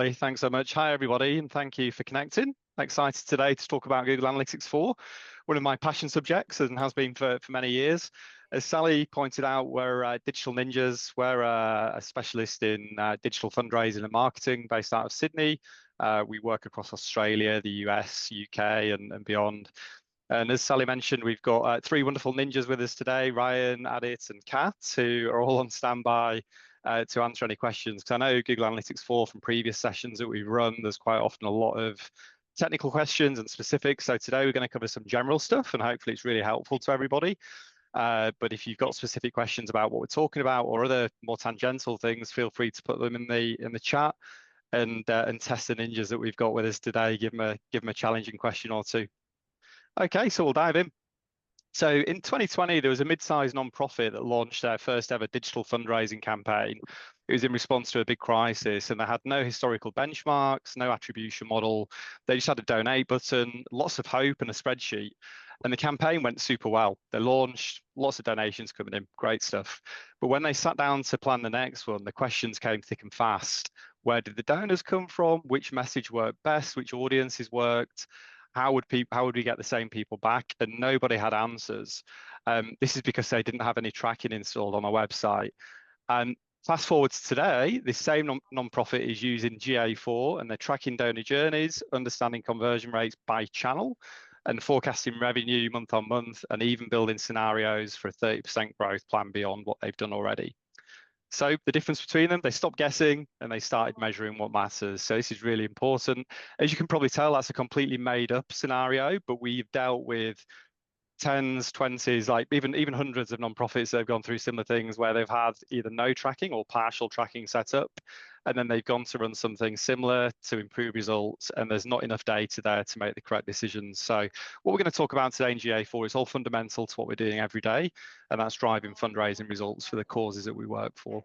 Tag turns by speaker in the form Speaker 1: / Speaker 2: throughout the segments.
Speaker 1: Hey, thanks so much. Hi, everybody, and thank you for connecting. Excited today to talk about Google Analytics 4, one of my passion subjects and has been for many years. As Sally pointed out, we're digital ninjas. We're a specialist in digital fundraising and marketing based out of Sydney. We work across Australia, the US, UK, and beyond. And as Sally mentioned, we've got three wonderful ninjas with us today, Ryan, Adit, and Kat, who are all on standby to answer any questions. Because I know Google Analytics 4 from previous sessions that we've run, there's quite often a lot of technical questions and specifics. So today we're going to cover some general stuff, and hopefully it's really helpful to everybody. But if you've got specific questions about what we're talking about or other more tangential things, feel free to put them in the chat and test the ninjas that we've got with us today. Give them a challenging question or two. Okay, so we'll dive in. So in 2020, there was a mid-sized non-profit that launched their first ever digital fundraising campaign. It was in response to a big crisis, and they had no historical benchmarks, no attribution model. They just had a donate button, lots of hope, and a spreadsheet. And the campaign went super well. They launched, lots of donations coming in, great stuff. But when they sat down to plan the next one, the questions came thick and fast. Where did the donors come from? Which message worked best? Which audiences worked? How would we get the same people back? And nobody had answers. This is because they didn't have any tracking installed on their website. And fast forward to today, this same non-profit is using GA4 and they're tracking donor journeys, understanding conversion rates by channel, and forecasting revenue month on month, and even building scenarios for a 30% growth plan beyond what they've done already. So the difference between them, they stopped guessing and they started measuring what matters. So this is really important. As you can probably tell, that's a completely made up scenario, but we've dealt with tens, 20s, like even hundreds of nonprofits that have gone through similar things where they've had either no tracking or partial tracking set up, and then they've gone to run something similar to improve results, and there's not enough data there to make the correct decisions. So what we're going to talk about today in GA4 is all fundamental to what we're doing every day, and that's driving fundraising results for the causes that we work for.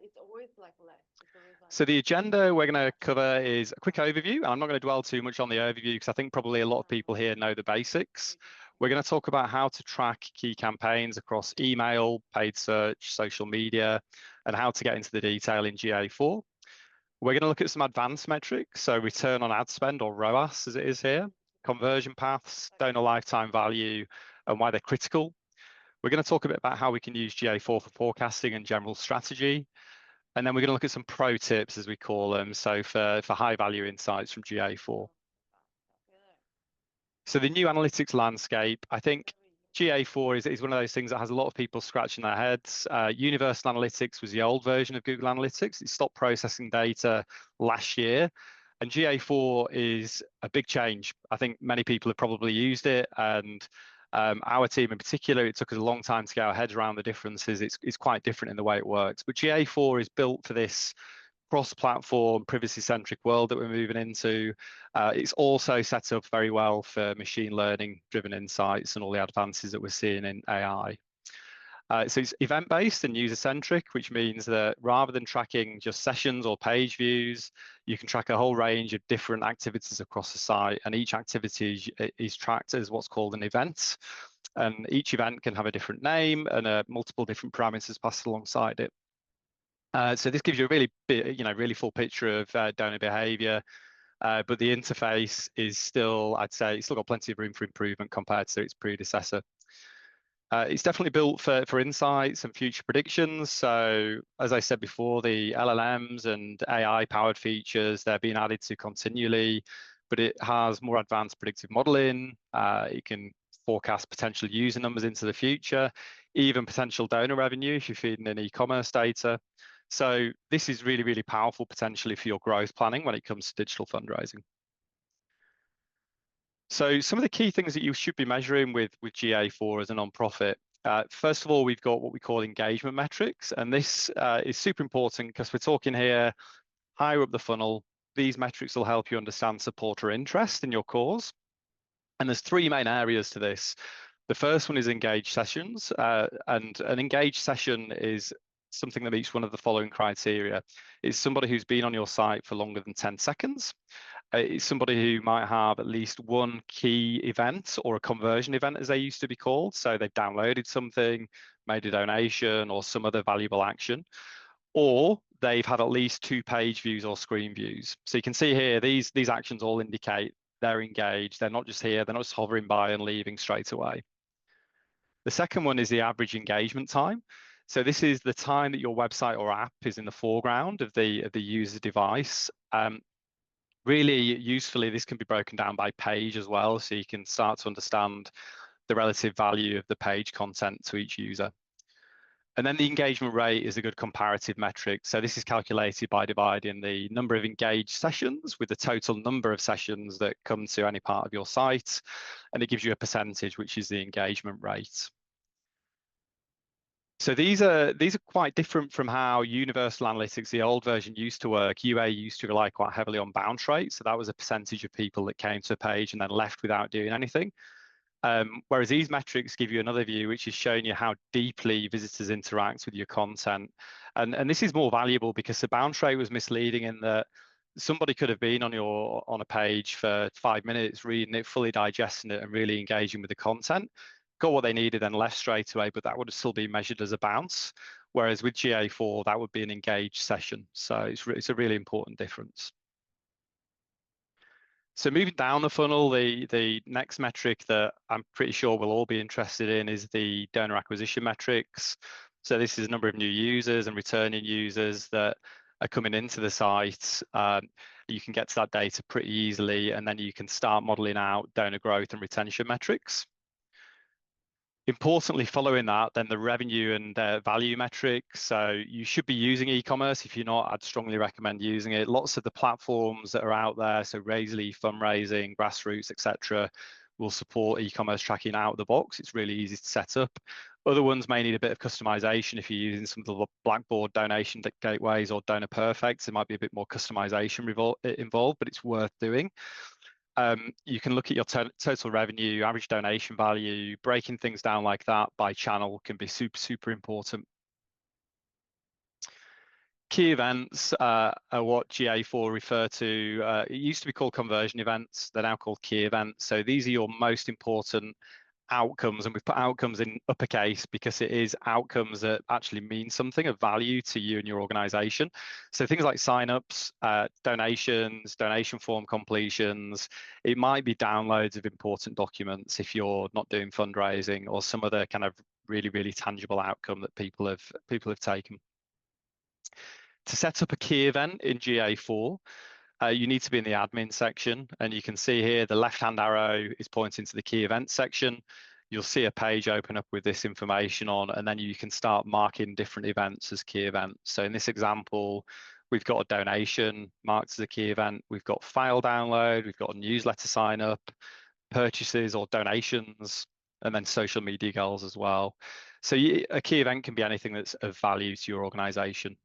Speaker 1: So the agenda we're going to cover is a quick overview. And I'm not going to dwell too much on the overview because I think probably a lot of people here know the basics. We're going to talk about how to track key campaigns across email, paid search, social media, and how to get into the detail in GA4. We're going to look at some advanced metrics, so return on ad spend, or ROAS as it is here, conversion paths, donor lifetime value, and why they're critical. We're going to talk a bit about how we can use GA4 for forecasting and general strategy. And then we're going to look at some pro tips, as we call them, so for high value insights from GA4. So the new analytics landscape, I think GA4 is one of those things that has a lot of people scratching their heads. Universal Analytics was the old version of Google Analytics. It stopped processing data last year. And GA4 is a big change. I think many people have probably used it, and our team in particular, it took us a long time to get our heads around the differences. It's quite different in the way it works. But GA4 is built for this cross-platform, privacy-centric world that we're moving into. It's also set up very well for machine learning-driven insights and all the advances that we're seeing in AI. So it's event-based and user-centric, which means that rather than tracking just sessions or page views, you can track a whole range of different activities across the site, and each activity is tracked as what's called an event. And each event can have a different name and multiple different parameters passed alongside it. So this gives you a really full picture of donor behavior, but the interface is still, I'd say, it's still got plenty of room for improvement compared to its predecessor. It's definitely built for insights and future predictions. So as I said before, the LLMs and AI-powered features, they're being added to continually, but it has more advanced predictive modeling. It can forecast potential user numbers into the future, even potential donor revenue if you're feeding in e-commerce data. So this is really, really powerful potentially for your growth planning when it comes to digital fundraising. So some of the key things that you should be measuring with GA4 as a nonprofit. First of all, we've got what we call engagement metrics, and this is super important because we're talking here higher up the funnel. These metrics will help you understand supporter interest in your cause. And there's three main areas to this. The first one is engaged sessions, and an engaged session is something that meets one of the following criteria. It's somebody who's been on your site for longer than 10 seconds. It's somebody who might have at least one key event or a conversion event, as they used to be called. So they've downloaded something, made a donation, or some other valuable action. Or they've had at least 2 page views or screen views. So you can see here, these actions all indicate they're engaged. They're not just here, they're not just hovering by and leaving straight away. The second one is the average engagement time. So this is the time that your website or app is in the foreground of the user device. Really usefully, this can be broken down by page as well, so you can start to understand the relative value of the page content to each user. And then the engagement rate is a good comparative metric. So this is calculated by dividing the number of engaged sessions with the total number of sessions that come to any part of your site. And it gives you a percentage, which is the engagement rate. So these are quite different from how Universal Analytics, the old version, used to work. UA used to rely quite heavily on bounce rate. So that was a percentage of people that came to a page and then left without doing anything. Whereas these metrics give you another view, which is showing you how deeply visitors interact with your content. And this is more valuable because the bounce rate was misleading in that somebody could have been on a page for 5 minutes, reading it, fully digesting it, and really engaging with the content. Got what they needed and left straight away, but that would still be measured as a bounce. Whereas with GA4, that would be an engaged session. So it's a really important difference. So moving down the funnel, the next metric that I'm pretty sure we'll all be interested in is the donor acquisition metrics. So this is the number of new users and returning users that are coming into the site. You can get to that data pretty easily, and then you can start modeling out donor growth and retention metrics. Importantly, following that, then the revenue and value metrics. So you should be using e-commerce. If you're not, I'd strongly recommend using it. Lots of the platforms that are out there, so Raisely, Fundraising, Grassroots, etc., will support e-commerce tracking out of the box. It's really easy to set up. Other ones may need a bit of customization. If you're using some of the Blackboard donation gateways or Donor Perfects, there might be a bit more customization involved, but it's worth doing. You can look at your total revenue, average donation value. Breaking things down like that by channel can be super important. Key events are what GA4 refer to. It used to be called conversion events. They're now called key events. So these are your most important outcomes, and we've put outcomes in uppercase because it is outcomes that actually mean something of value to you and your organization. So things like signups, donations, donation form completions. It might be downloads of important documents if you're not doing fundraising, or some other kind of really tangible outcome that people have taken. To set up a key event in GA4, you need to be in the admin section, and you can see here the left-hand arrow is pointing to the key event section. You'll see a page open up with this information on, and then you can start marking different events as key events. So in this example, we've got a donation marked as a key event. We've got file download, we've got a newsletter sign up, purchases or donations, and then social media goals as well. So a key event can be anything that's of value to your organization.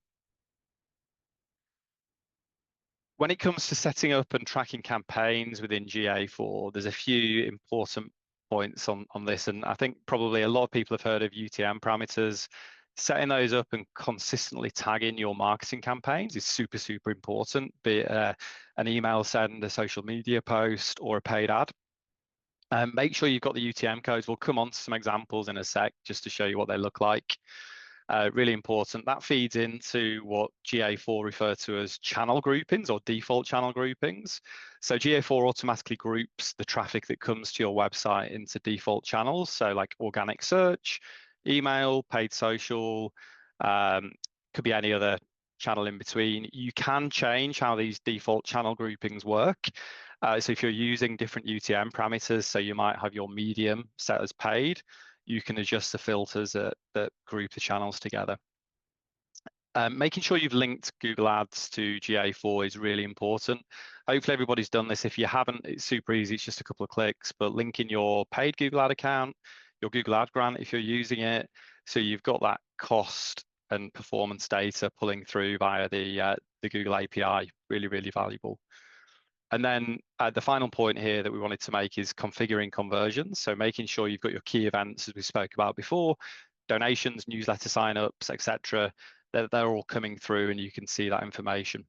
Speaker 1: When it comes to setting up and tracking campaigns within GA4, there's a few important points on this, and I think probably a lot of people have heard of UTM parameters. Setting those up and consistently tagging your marketing campaigns is super important, be it an email send, a social media post, or a paid ad. Make sure you've got the UTM codes. We'll come on to some examples in a sec just to show you what they look like. Really important. That feeds into what GA4 refer to as channel groupings or default channel groupings. So GA4 automatically groups the traffic that comes to your website into default channels. So like organic search, email, paid social, could be any other channel in between. You can change how these default channel groupings work. So if you're using different UTM parameters, so you might have your medium set as paid, you can adjust the filters that group the channels together. Making sure you've linked Google Ads to GA4 is really important. Hopefully everybody's done this. If you haven't, it's super easy. It's just a couple of clicks, but linking your paid Google Ad account, your Google Ad grant if you're using it, so you've got that cost and performance data pulling through via the Google API, really valuable. And then the final point here that we wanted to make is configuring conversions. So making sure you've got your key events, as we spoke about before, donations, newsletter signups, etc. They're all coming through, and you can see that information.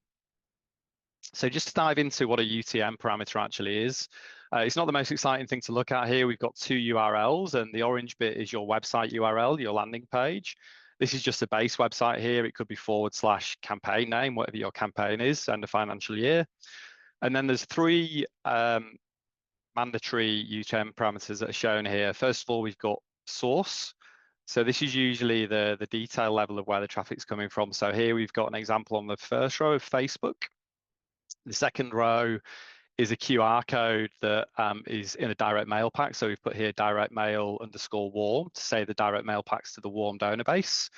Speaker 1: So just to dive into what a UTM parameter actually is, it's not the most exciting thing to look at here. We've got 2 URLs, and the orange bit is your website URL, your landing page. This is just a base website here. It could be / campaign name, whatever your campaign is, and a financial year. And then there's three mandatory UTM parameters that are shown here. First of all, we've got source. So this is usually the detail level of where the traffic's coming from. So here we've got an example on the first row of Facebook. The second row is a QR code that is in a direct mail pack. So we've put here direct mail _ warm to say the direct mail packs to the warm donor base.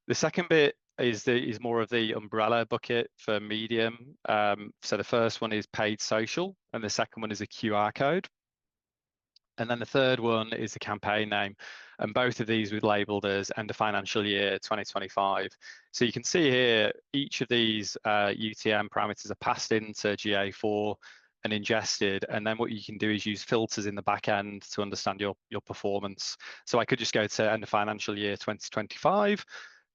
Speaker 1: The second bit is more of the umbrella bucket for medium. So the first one is paid social, and the second one is a QR code. And then the third one is the campaign name. And both of these we've labeled as end of financial year 2025. So you can see here, each of these UTM parameters are passed into GA4 and ingested. And then what you can do is use filters in the back end to understand your performance. So I could just go to end of financial year 2025,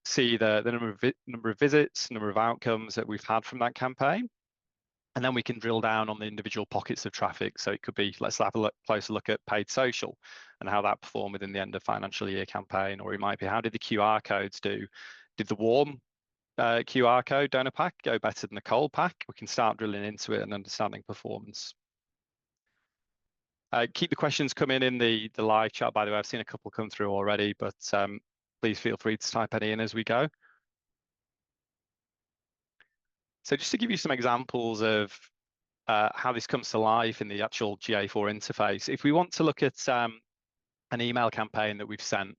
Speaker 1: see the number of visits, number of outcomes that we've had from that campaign. And then we can drill down on the individual pockets of traffic. So it could be, let's have a closer look at paid social and how that performed within the end of financial year campaign. Or it might be, how did the QR codes do? Did the warm QR code donor pack go better than the cold pack? We can start drilling into it and understanding performance. Keep the questions coming in the live chat, by the way. I've seen a couple come through already, but please feel free to type any in as we go. So just to give you some examples of how this comes to life in the actual GA4 interface. If we want to look at an email campaign that we've sent,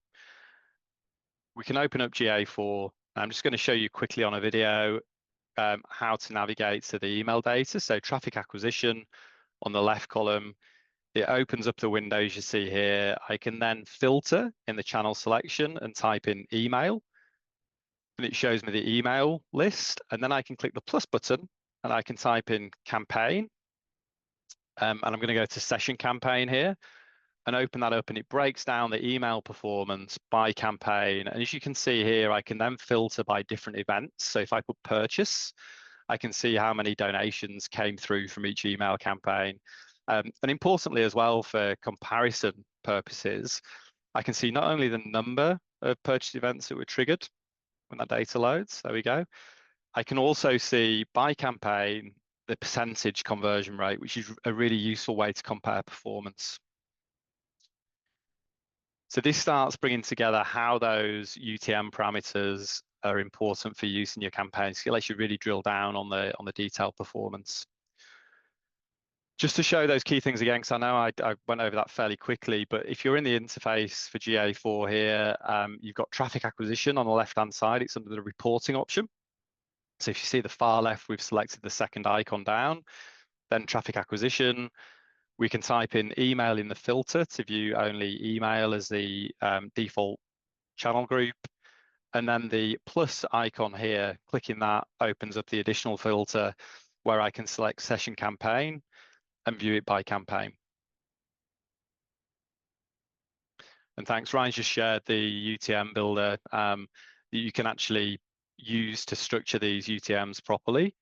Speaker 1: we can open up GA4. I'm just going to show you quickly on a video how to navigate to the email data. So traffic acquisition on the left column, it opens up the windows you see here. I can then filter in the channel selection and type in email. And it shows me the email list. And then I can click the plus button and I can type in campaign. And I'm going to go to session campaign here and open that up, and it breaks down the email performance by campaign. And as you can see here, I can then filter by different events. So if I put purchase, I can see how many donations came through from each email campaign. And importantly as well, for comparison purposes, I can see not only the number of purchase events that were triggered when that data loads, there we go. I can also see by campaign the percentage conversion rate, which is a really useful way to compare performance. So this starts bringing together how those UTM parameters are important for use in your campaigns. It lets you really drill down on the detailed performance. Just to show those key things again, because I know I went over that fairly quickly, but if you're in the interface for GA4 here, you've got traffic acquisition on the left-hand side. It's under the reporting option. So if you see the far left, we've selected the second icon down, then traffic acquisition. We can type in email in the filter to view only email as the default channel group. And then the plus icon here, clicking that opens up the additional filter where I can select session campaign and view it by campaign. And thanks, Ryan's just shared the UTM builder that you can actually use to structure these UTMs properly.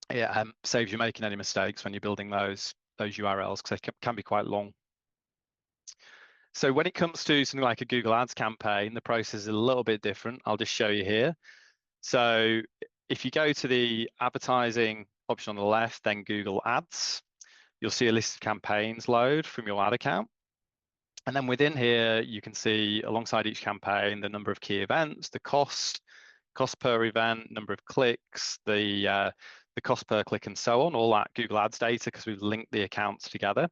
Speaker 1: Yeah, saves you making any mistakes when you're building those URLs, because they can be quite long. So when it comes to something like a Google Ads campaign, the process is a little bit different. I'll just show you here. So if you go to the advertising option on the left, then Google Ads, you'll see a list of campaigns load from your ad account. And then within here, you can see alongside each campaign, the number of key events, the cost per event, number of clicks, the cost per click, and so on, all that Google Ads data, because we've linked the accounts together.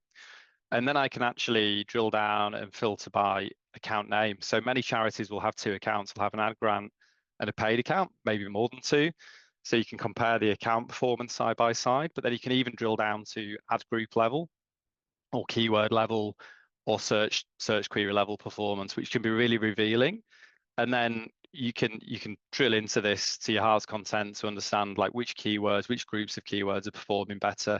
Speaker 1: And then I can actually drill down and filter by account name. So many charities will have two accounts. They'll have an ad grant and a paid account, maybe more than two. So you can compare the account performance side by side, but then you can even drill down to ad group level or keyword level or search query level performance, which can be really revealing. And then you can drill into this to your heart's content to understand like which keywords, which groups of keywords are performing better,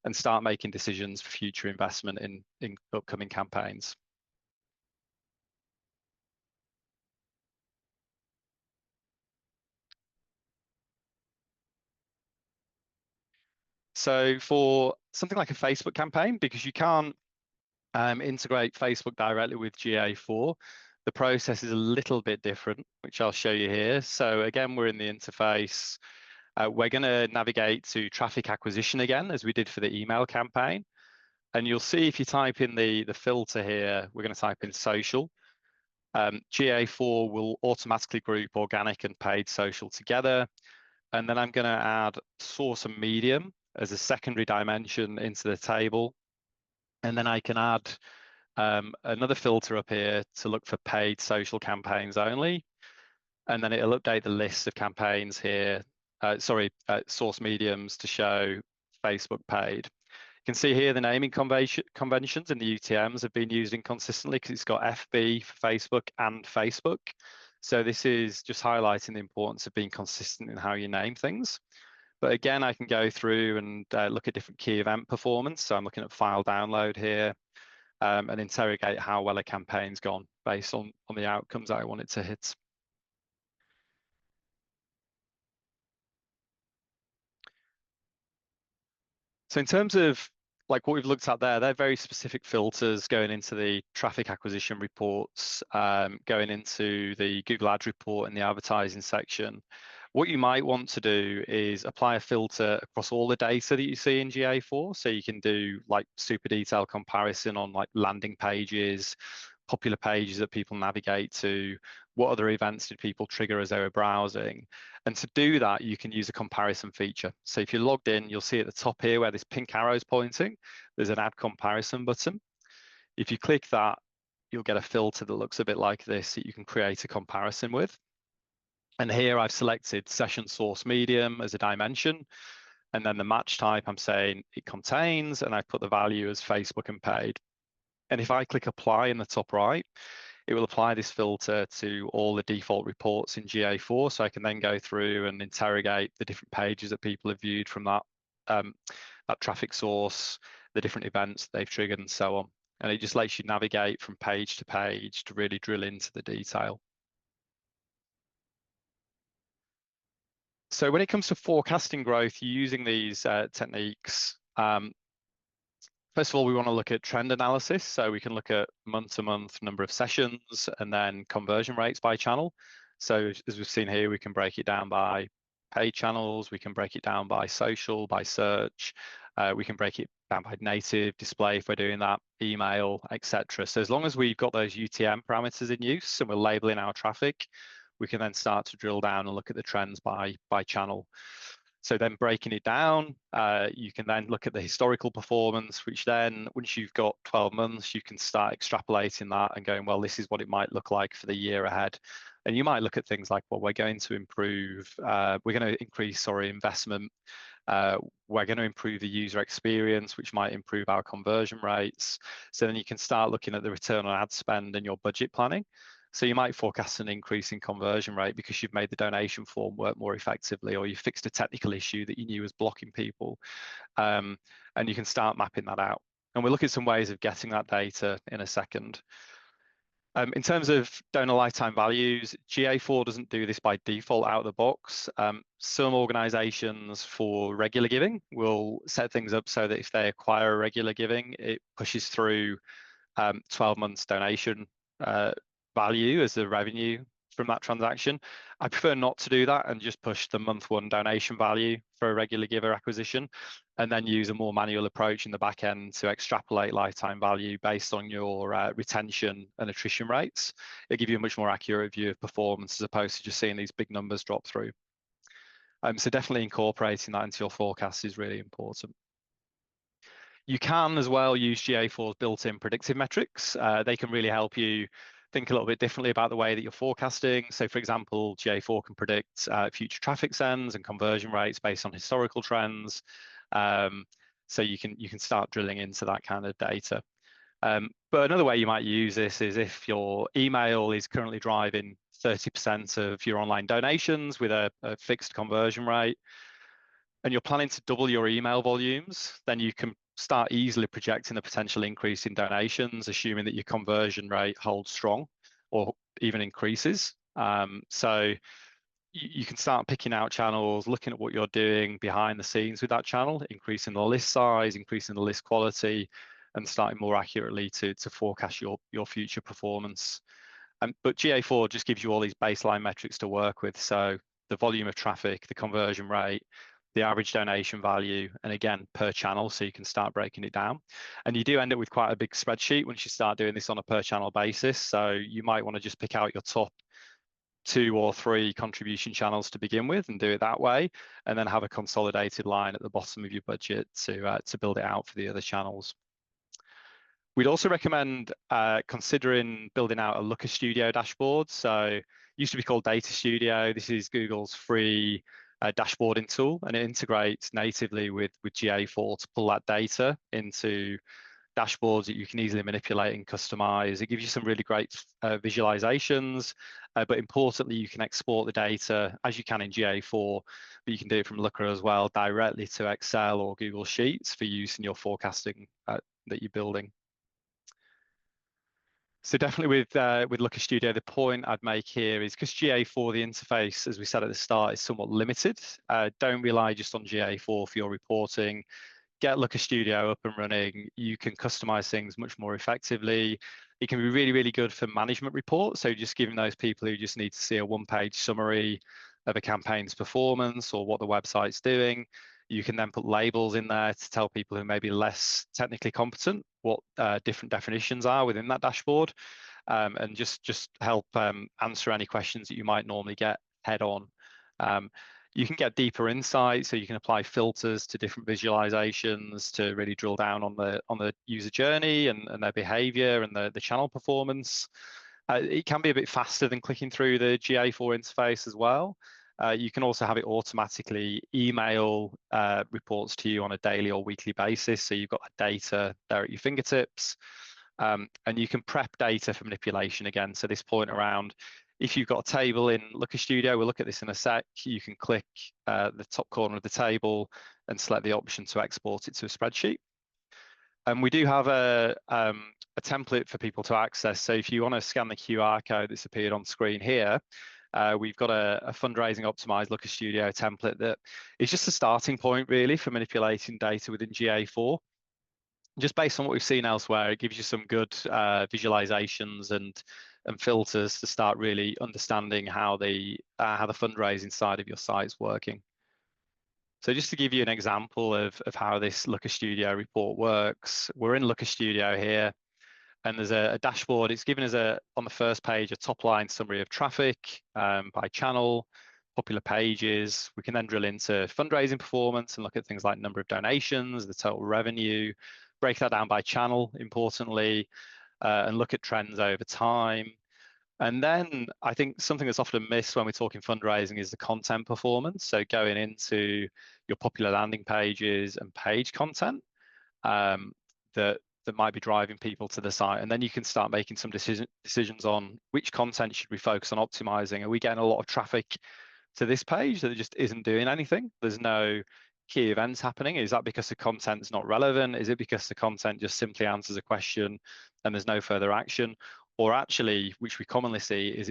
Speaker 1: and start making decisions for future investment in upcoming campaigns. So for something like a Facebook campaign, because you can't integrate Facebook directly with GA4, The process is a little bit different, which I'll show you here. So again, we're in the interface. We're going to navigate to traffic acquisition again, as we did for the email campaign. And you'll see if you type in the filter here, we're going to type in social. GA4 will automatically group organic and paid social together. And then I'm going to add source and medium as a secondary dimension into the table. And then I can add another filter up here to look for paid social campaigns only. And then it'll update the list of campaigns here, source mediums to show Facebook paid. You can see here the naming conventions and the UTMs have been used inconsistently because it's got FB for Facebook and Facebook. So this is just highlighting the importance of being consistent in how you name things. But again, I can go through and look at different key event performance. So I'm looking at file download here and interrogate how well a campaign's gone based on the outcomes that I want it to hit. So in terms of like what we've looked at there, they're very specific filters going into the traffic acquisition reports, going into the Google Ads report in the advertising section. What you might want to do is apply a filter across all the data that you see in GA4. So you can do like super detailed comparison on like landing pages, popular pages that people navigate to, what other events did people trigger as they were browsing. And to do that, you can use a comparison feature. So if you're logged in, you'll see at the top here where this pink arrow is pointing, there's an add comparison button. If you click that, you'll get a filter that looks a bit like this that you can create a comparison with. And here I've selected session source medium as a dimension. And then the match type, I'm saying it contains, and I put the value as Facebook and paid. And if I click apply in the top right, it will apply this filter to all the default reports in GA4. So I can then go through and interrogate the different pages that people have viewed from that, that traffic source, the different events they've triggered and so on. And it just lets you navigate from page to page to really drill into the detail. So when it comes to forecasting growth, using these techniques, first of all, we want to look at trend analysis. So we can look at month-to-month number of sessions and then conversion rates by channel. So as we've seen here, we can break it down by paid channels. We can break it down by social, by search. We can break it down by native, display if we're doing that, email, etc. So as long as we've got those UTM parameters in use and we're labeling our traffic, we can then start to drill down and look at the trends by channel. So then breaking it down, you can then look at the historical performance, which then once you've got 12 months, you can start extrapolating that and going, well, this is what it might look like for the year ahead. And you might look at things like, well, we're going to improve, we're going to increase, investment. We're going to improve the user experience, which might improve our conversion rates. So then you can start looking at the return on ad spend and your budget planning. So you might forecast an increase in conversion rate because you've made the donation form work more effectively, or you fixed a technical issue that you knew was blocking people. And you can start mapping that out. And we'll look at some ways of getting that data in a second. In terms of donor lifetime values, GA4 doesn't do this by default out of the box. Some organizations for regular giving will set things up so that if they acquire a regular giving, it pushes through 12 months donation value as the revenue from that transaction. I prefer not to do that and just push the month one donation value for a regular giver acquisition, and then use a more manual approach in the back end to extrapolate lifetime value based on your retention and attrition rates. It'll give you a much more accurate view of performance as opposed to just seeing these big numbers drop through. So definitely incorporating that into your forecast is really important. You can as well use GA4's built-in predictive metrics. They can really help you think a little bit differently about the way that you're forecasting. So for example, GA4 can predict future traffic sends and conversion rates based on historical trends. So you can start drilling into that kind of data. But another way you might use this is if your email is currently driving 30% of your online donations with a fixed conversion rate, and you're planning to double your email volumes, then you can start easily projecting the potential increase in donations, assuming that your conversion rate holds strong or even increases. So you can start picking out channels, looking at what you're doing behind the scenes with that channel, increasing the list size, increasing the list quality, and starting more accurately to forecast your future performance. But GA4 just gives you all these baseline metrics to work with. So the volume of traffic, the conversion rate, the average donation value, and again, per channel, so you can start breaking it down. And you do end up with quite a big spreadsheet once you start doing this on a per channel basis. So you might want to just pick out your top 2 or 3 contribution channels to begin with and do it that way, and then have a consolidated line at the bottom of your budget to build it out for the other channels. We'd also recommend considering building out a Looker Studio dashboard. So it used to be called Data Studio. This is Google's free dashboarding tool, and it integrates natively with GA4 to pull that data into dashboards that you can easily manipulate and customize. It gives you some really great visualizations, but importantly, you can export the data as you can in GA4, but you can do it from Looker as well, directly to Excel or Google Sheets for use in your forecasting that you're building. So definitely with Looker Studio, the point I'd make here is because GA4, the interface, as we said at the start, is somewhat limited. Don't rely just on GA4 for your reporting. Get Looker Studio up and running. You can customize things much more effectively. It can be really, really good for management reports. So just giving those people who just need to see a one-page summary of a campaign's performance or what the website's doing. You can then put labels in there to tell people who may be less technically competent what different definitions are within that dashboard, and just help answer any questions that you might normally get head on. You can get deeper insight, so you can apply filters to different visualizations to really drill down on the user journey and their behavior and the channel performance. It can be a bit faster than clicking through the GA4 interface as well. You can also have it automatically email reports to you on a daily or weekly basis, so you've got that data there at your fingertips. And you can prep data for manipulation again. So this point around, if you've got a table in Looker Studio, we'll look at this in a sec, you can click the top corner of the table and select the option to export it to a spreadsheet. And we do have a template for people to access. So if you want to scan the QR code that's appeared on screen here, we've got a fundraising optimized Looker Studio template that is just a starting point really for manipulating data within GA4. Just based on what we've seen elsewhere, it gives you some good visualizations and filters to start really understanding how the fundraising side of your site's working. So just to give you an example of how this Looker Studio report works, we're in Looker Studio here, and there's a dashboard. It's given us on the first page a top line summary of traffic by channel, popular pages. We can then drill into fundraising performance and look at things like number of donations, the total revenue, break that down by channel, importantly, and look at trends over time. And then I think something that's often missed when we're talking fundraising is the content performance. So going into your popular landing pages and page content that might be driving people to the site. And then you can start making some decisions on which content should we focus on optimizing. Are we getting a lot of traffic to this page that just isn't doing anything? There's no key events happening. Is that because the content's not relevant? Is it because the content just simply answers a question and there's no further action? Or actually, which we commonly see, is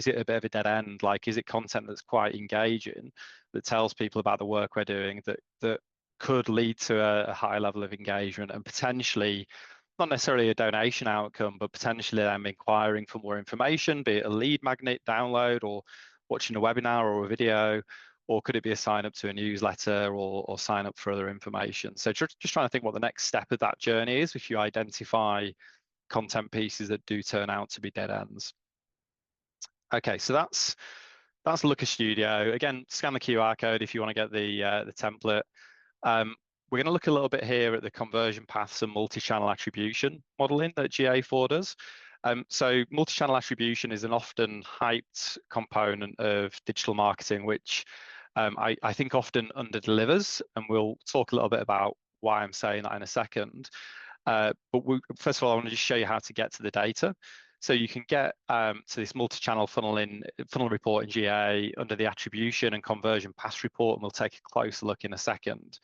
Speaker 1: it a bit of a dead end? Like, is it content that's quite engaging, that tells people about the work we're doing, that could lead to a high level of engagement and potentially not necessarily a donation outcome, but potentially them inquiring for more information, be it a lead magnet download or watching a webinar or a video, or could it be a sign up to a newsletter or sign up for other information? So just trying to think what the next step of that journey is if you identify content pieces that do turn out to be dead ends. Okay, so that's Looker Studio. Again, scan the QR code if you want to get the template. We're going to look a little bit here at the conversion paths and multi-channel attribution modeling that GA4 does. So multi-channel attribution is an often hyped component of digital marketing, which I think often under-delivers, and we'll talk a little bit about why I'm saying that in a second. But first of all, I want to just show you how to get to the data. So you can get to this multi-channel funnel report in GA under the attribution and conversion path report, and we'll take a closer look in a second.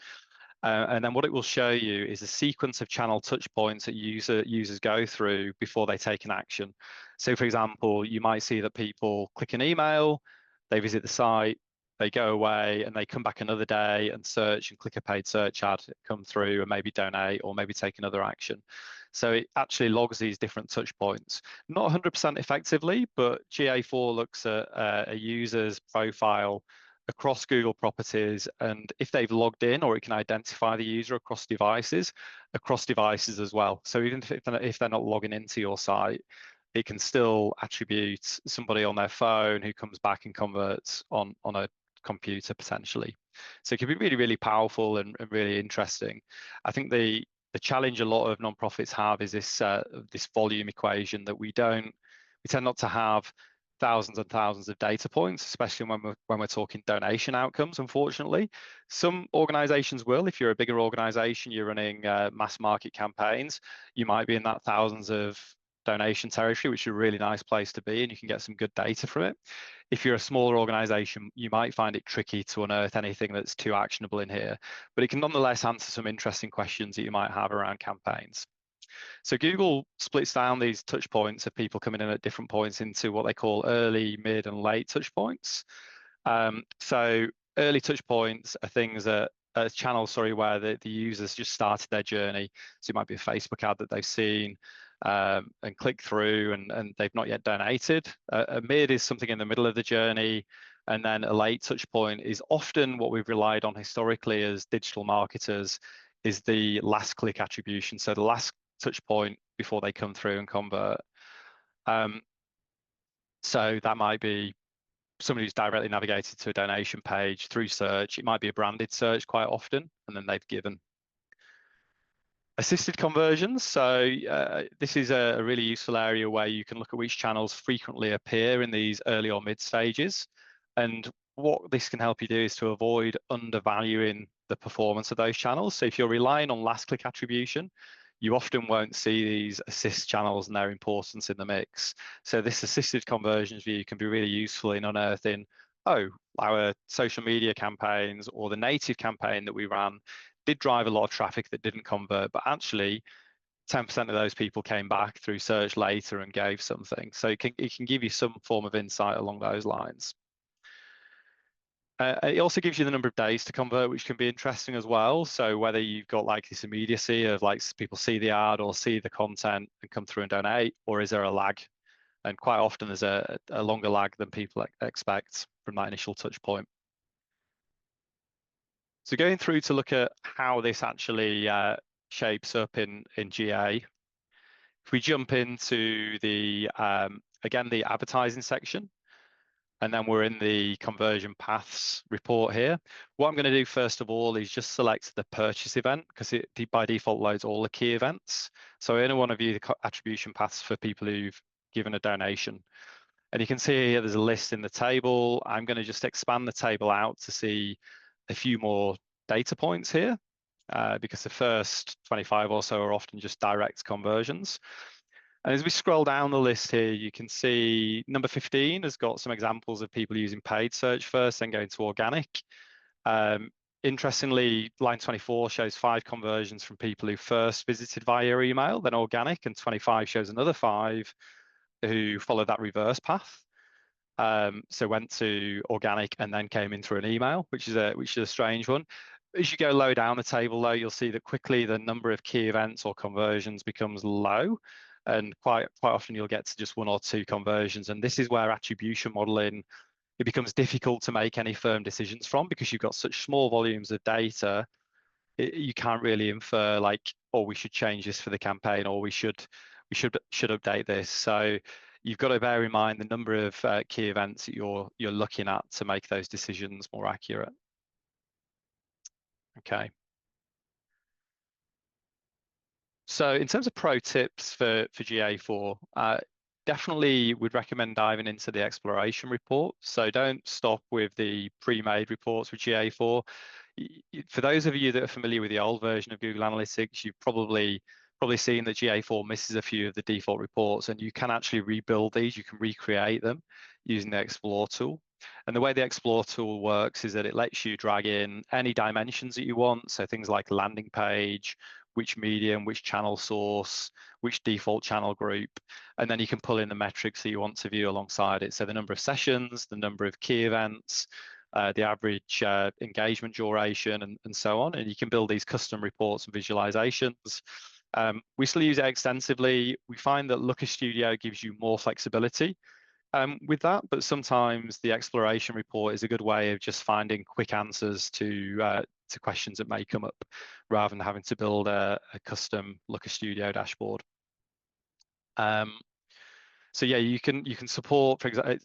Speaker 1: And then what it will show you is a sequence of channel touch points that users go through before they take an action. So for example, you might see that people click an email, they visit the site, they go away and they come back another day and search and click a paid search ad, come through and maybe donate or maybe take another action. So it actually logs these different touch points. Not 100% effectively, but GA4 looks at a user's profile across Google properties, and if they've logged in, or it can identify the user across devices as well. So even if they're not logging into your site, it can still attribute somebody on their phone who comes back and converts on a computer potentially. So it can be really, really powerful and really interesting. I think the challenge a lot of nonprofits have is this volume equation that we tend not to have thousands and thousands of data points, especially when we're talking donation outcomes. Unfortunately, some organizations will. If you're a bigger organization, you're running mass market campaigns, you might be in that thousands of donation territory, which is a really nice place to be, and you can get some good data from it. If you're a smaller organization, you might find it tricky to unearth anything that's too actionable in here, but it can nonetheless answer some interesting questions that you might have around campaigns. So Google splits down these touch points of people coming in at different points into what they call early, mid, and late touch points. So early touch points are things that channels, where the users just started their journey. So it might be a Facebook ad that they've seen and click through and they've not yet donated. A mid is something in the middle of the journey. And then a late touch point is often what we've relied on historically as digital marketers is the last click attribution. So the last touch point before they come through and convert. So that might be somebody who's directly navigated to a donation page through search. It might be a branded search quite often, and then they've given. Assisted conversions. So this is a really useful area where you can look at which channels frequently appear in these early or mid stages. And what this can help you do is to avoid undervaluing the performance of those channels. So if you're relying on last click attribution, you often won't see these assist channels and their importance in the mix. So this assisted conversions view can be really useful in unearthing, oh, our social media campaigns or the native campaign that we ran did drive a lot of traffic that didn't convert, but actually 10% of those people came back through search later and gave something. So it can give you some form of insight along those lines. It also gives you the number of days to convert, which can be interesting as well. So whether you've got like this immediacy of like people see the ad or see the content and come through and donate, or is there a lag? And quite often there's a longer lag than people expect from that initial touch point. So going through to look at how this actually shapes up in GA. If we jump into the, again, the advertising section, and then we're in the conversion paths report here. What I'm going to do first of all is just select the purchase event because it by default loads all the key events. So I only want to view the attribution paths for people who've given a donation. And you can see here there's a list in the table. I'm going to just expand the table out to see a few more data points here because the first 25 or so are often just direct conversions. And as we scroll down the list here, you can see number 15 has got some examples of people using paid search first, then going to organic. Interestingly, line 24 shows 5 conversions from people who first visited via email, then organic, and 25 shows another 5 who followed that reverse path. So went to organic and then came in through an email, which is a strange one. As you go low down the table, though, you'll see that quickly the number of key events or conversions becomes low. And quite often you'll get to just 1 or 2 conversions. And this is where attribution modeling, it becomes difficult to make any firm decisions from because you've got such small volumes of data. You can't really infer like, oh, we should change this for the campaign, or we should update this. So you've got to bear in mind the number of key events that you're looking at to make those decisions more accurate. Okay. So in terms of pro tips for GA4, definitely would recommend diving into the exploration report. So don't stop with the pre-made reports with GA4. For those of you that are familiar with the old version of Google Analytics, you've probably seen that GA4 misses a few of the default reports, and you can actually rebuild these. You can recreate them using the Explore tool. And the way the Explore tool works is that it lets you drag in any dimensions that you want. So things like landing page, which medium, which channel source, which default channel group, and then you can pull in the metrics that you want to view alongside it. So the number of sessions, the number of key events, the average engagement duration, and so on. And you can build these custom reports and visualizations. We still use it extensively. We find that Looker Studio gives you more flexibility with that, but sometimes the exploration report is a good way of just finding quick answers to questions that may come up, rather than having to build a custom Looker Studio dashboard. So yeah, you can support, for example,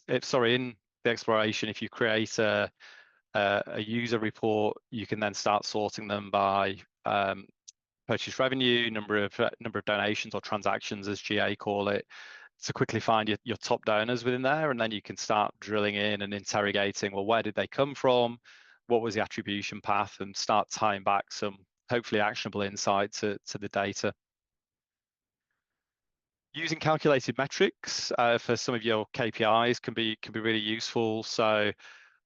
Speaker 1: in the exploration, if you create a user report, you can then start sorting them by purchase revenue, number of donations or transactions, as GA call it, to quickly find your top donors within there, and then you can start drilling in and interrogating, well, where did they come from? What was the attribution path? And start tying back some hopefully actionable insight to the data. Using calculated metrics for some of your KPIs can be really useful. So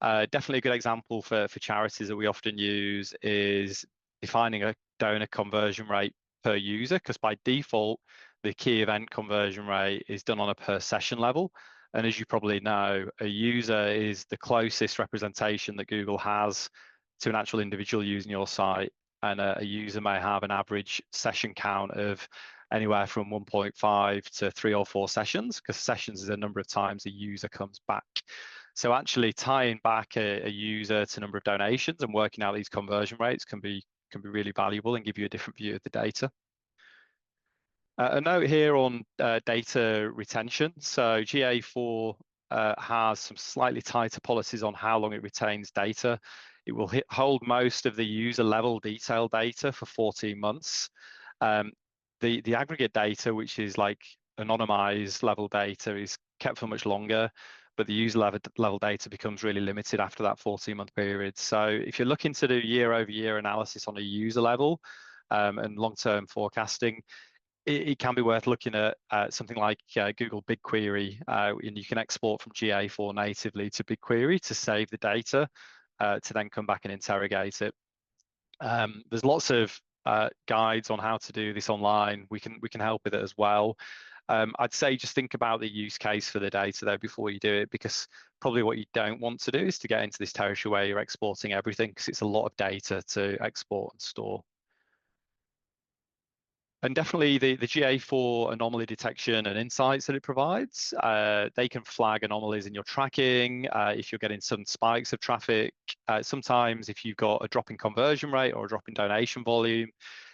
Speaker 1: definitely a good example for charities that we often use is defining a donor conversion rate per user, because by default, the key event conversion rate is done on a per session level. And as you probably know, a user is the closest representation that Google has to an actual individual using your site. And a user may have an average session count of anywhere from 1.5 to 3 or 4 sessions, because sessions is a number of times a user comes back. So actually tying back a user to number of donations and working out these conversion rates can be really valuable and give you a different view of the data. A note here on data retention. So GA4 has some slightly tighter policies on how long it retains data. It will hold most of the user level detail data for 14 months. The aggregate data, which is like anonymized level data, is kept for much longer, but the user level data becomes really limited after that 14-month period. So if you're looking to do year-over-year analysis on a user level and long-term forecasting, it can be worth looking at something like Google BigQuery, and you can export from GA4 natively to BigQuery to save the data to then come back and interrogate it. There's lots of guides on how to do this online. We can help with it as well. I'd say just think about the use case for the data though before you do it, because probably what you don't want to do is to get into this territory where you're exporting everything, because it's a lot of data to export and store. And definitely the GA4 anomaly detection and insights that it provides, they can flag anomalies in your tracking if you're getting some spikes of traffic. Sometimes if you've got a drop in conversion rate or a drop in donation volume,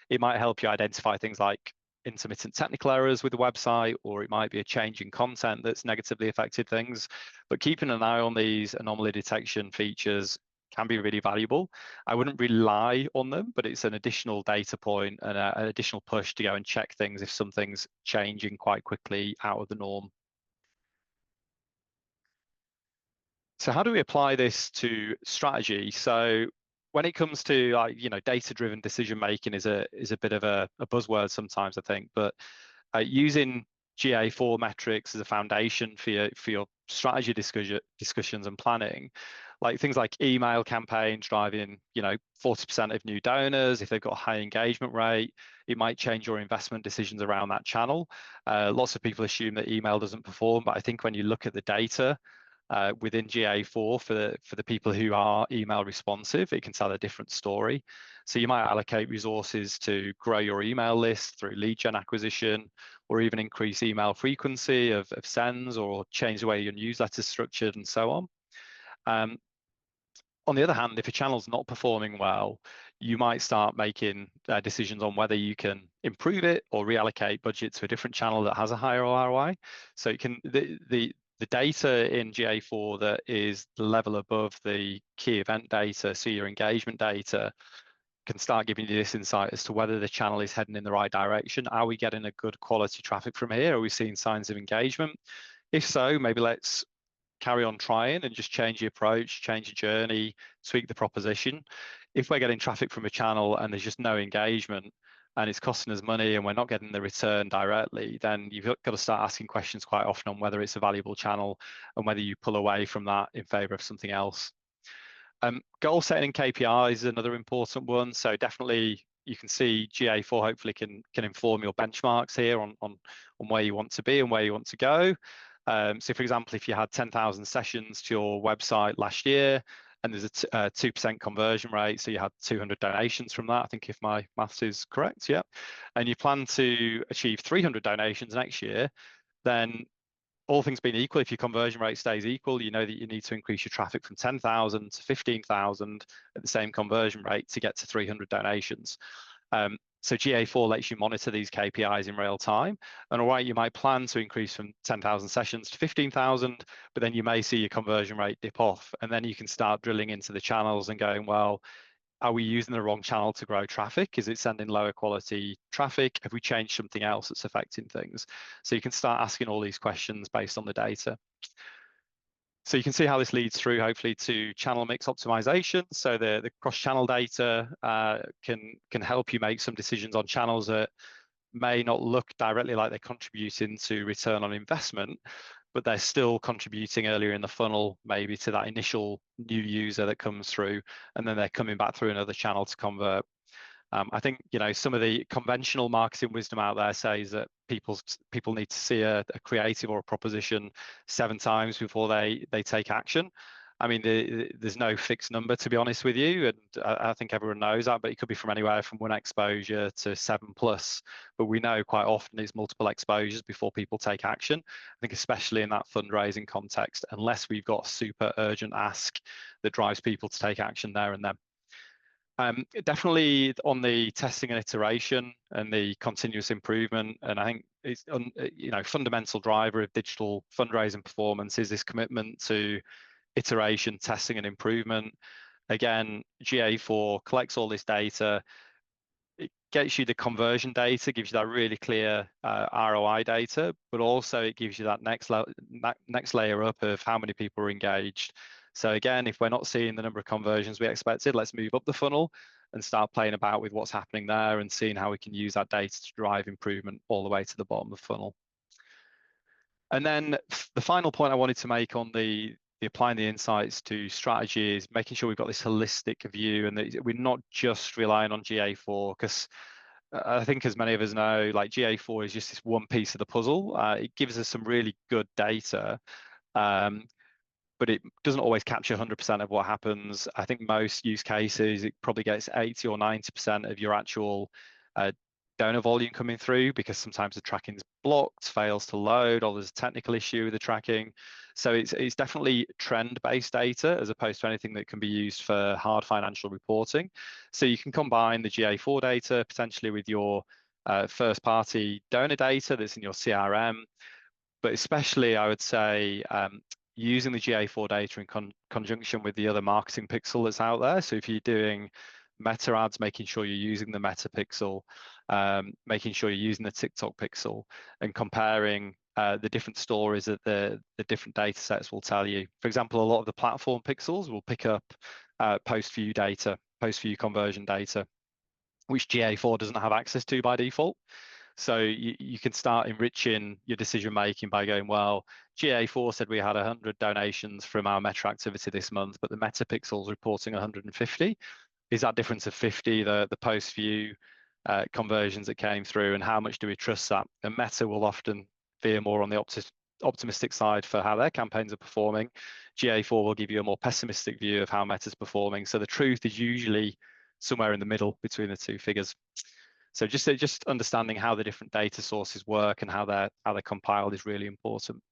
Speaker 1: it might help you identify things like intermittent technical errors with the website, or it might be a change in content that's negatively affected things. But keeping an eye on these anomaly detection features can be really valuable. I wouldn't rely on them, but it's an additional data point and an additional push to go and check things if something's changing quite quickly out of the norm. So how do we apply this to strategy? So when it comes to data-driven decision making is a bit of a buzzword sometimes, I think, but using GA4 metrics as a foundation for your strategy discussions and planning, like things like email campaigns driving 40% of new donors. If they've got a high engagement rate, it might change your investment decisions around that channel. Lots of people assume that email doesn't perform, but I think when you look at the data within GA4 for the people who are email responsive, it can tell a different story. So you might allocate resources to grow your email list through lead gen acquisition, or even increase email frequency of sends, or change the way your newsletter is structured, and so on. On the other hand, if a channel's not performing well, you might start making decisions on whether you can improve it or reallocate budget to a different channel that has a higher ROI. So you can the data in GA4 that is the level above the key event data, so your engagement data, can start giving you this insight as to whether the channel is heading in the right direction. Are we getting a good quality traffic from here? Are we seeing signs of engagement? If so, maybe let's carry on trying and just change the approach, change the journey, tweak the proposition. If we're getting traffic from a channel and there's just no engagement and it's costing us money and we're not getting the return directly, then you've got to start asking questions quite often on whether it's a valuable channel and whether you pull away from that in favor of something else. Goal setting and KPIs is another important one. So definitely you can see GA4 hopefully can inform your benchmarks here on where you want to be and where you want to go. So for example, if you had 10,000 sessions to your website last year, and there's a 2% conversion rate. So you had 200 donations from that, I think, if my maths is correct. Yeah. And you plan to achieve 300 donations next year, then all things being equal, if your conversion rate stays equal, you know that you need to increase your traffic from 10,000 to 15,000 at the same conversion rate to get to 300 donations. So GA4 lets you monitor these KPIs in real time. And all right, you might plan to increase from 10,000 sessions to 15,000, but then you may see your conversion rate dip off. And then you can start drilling into the channels and going, well, are we using the wrong channel to grow traffic? Is it sending lower quality traffic? Have we changed something else that's affecting things? So you can start asking all these questions based on the data. So you can see how this leads through, hopefully, to channel mix optimization. So the cross-channel data can help you make some decisions on channels that may not look directly like they're contributing to return on investment, but they're still contributing earlier in the funnel, maybe to that initial new user that comes through, and then they're coming back through another channel to convert. I think, you know, some of the conventional marketing wisdom out there says that people need to see a creative or a proposition 7 times before they take action. I mean, there's no fixed number, to be honest with you, and I think everyone knows that, but it could be from anywhere from 1 exposure to 7+. But we know quite often it's multiple exposures before people take action. I think especially in that fundraising context, unless we've got a super urgent ask that drives people to take action there and then. Definitely on the testing and iteration and the continuous improvement, and I think it's fundamental driver of digital fundraising performance is this commitment to iteration, testing, and improvement. Again, GA4 collects all this data. It gets you the conversion data, gives you that really clear ROI data, but also it gives you that next layer up of how many people are engaged. So again, if we're not seeing the number of conversions we expected, let's move up the funnel and start playing about with what's happening there and seeing how we can use that data to drive improvement all the way to the bottom of the funnel. And then the final point I wanted to make on the applying the insights to strategy is making sure we've got this holistic view and that we're not just relying on GA4, because I think, as many of us know, like GA4 is just this one piece of the puzzle. It gives us some really good data, but it doesn't always capture 100% of what happens. I think most use cases, it probably gets 80 or 90% of your actual donor volume coming through, because sometimes the tracking's blocked, fails to load, or there's a technical issue with the tracking. So it's definitely trend-based data as opposed to anything that can be used for hard financial reporting. So you can combine the GA4 data potentially with your first-party donor data that's in your CRM, but especially I would say using the GA4 data in conjunction with the other marketing pixel that's out there. So if you're doing meta ads, making sure you're using the meta pixel, making sure you're using the TikTok pixel, and comparing the different stories that the different data sets will tell you. For example, a lot of the platform pixels will pick up post-view data, post-view conversion data, which GA4 doesn't have access to by default. So you can start enriching your decision making by going, well, GA4 said we had 100 donations from our meta activity this month, but the meta pixel's reporting 150. Is that difference of 50 the post view conversions that came through, and how much do we trust that? And meta will often veer more on the optimistic side for how their campaigns are performing. GA4 will give you a more pessimistic view of how meta's performing. So the truth is usually somewhere in the middle between the two figures. So just understanding how the different data sources work and how they're compiled is really important.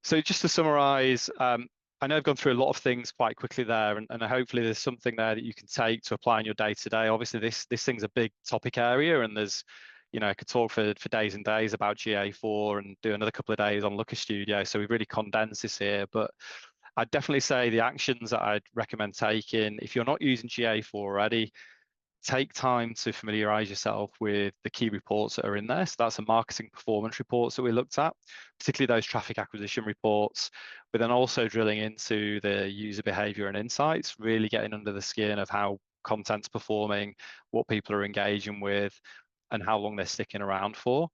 Speaker 1: So just to summarize, I know I've gone through a lot of things quite quickly there, and hopefully there's something there that you can take to apply in your day-to-day. Obviously, this thing's a big topic area, and there's, I could talk for days and days about GA4 and do another couple of days on Looker Studio. So we've really condensed this here, but I'd definitely say the actions that I'd recommend taking, if you're not using GA4 already, take time to familiarize yourself with the key reports that are in there. So that's the marketing performance reports that we looked at, particularly those traffic acquisition reports, but then also drilling into the user behavior and insights, really getting under the skin of how content's performing, what people are engaging with, and how long they're sticking around for.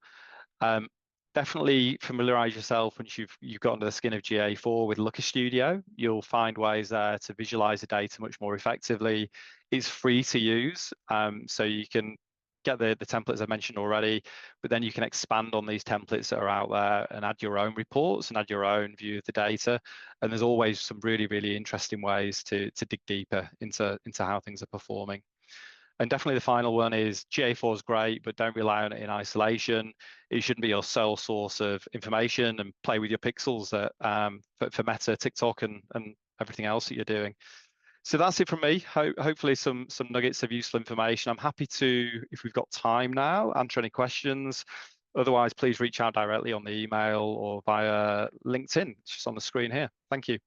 Speaker 1: Definitely familiarize yourself once you've got under the skin of GA4 with Looker Studio. You'll find ways there to visualize the data much more effectively. It's free to use, so you can get the templates I mentioned already, but then you can expand on these templates that are out there and add your own reports and add your own view of the data. And there's always some really, really interesting ways to dig deeper into how things are performing. And definitely the final one is GA4 is great, but don't rely on it in isolation. It shouldn't be your sole source of information, and play with your pixels that, for Meta, TikTok, and everything else that you're doing. So that's it from me. Hopefully some nuggets of useful information. I'm happy to, if we've got time now, answer any questions. Otherwise, please reach out directly on the email or via LinkedIn. It's just on the screen here. Thank you.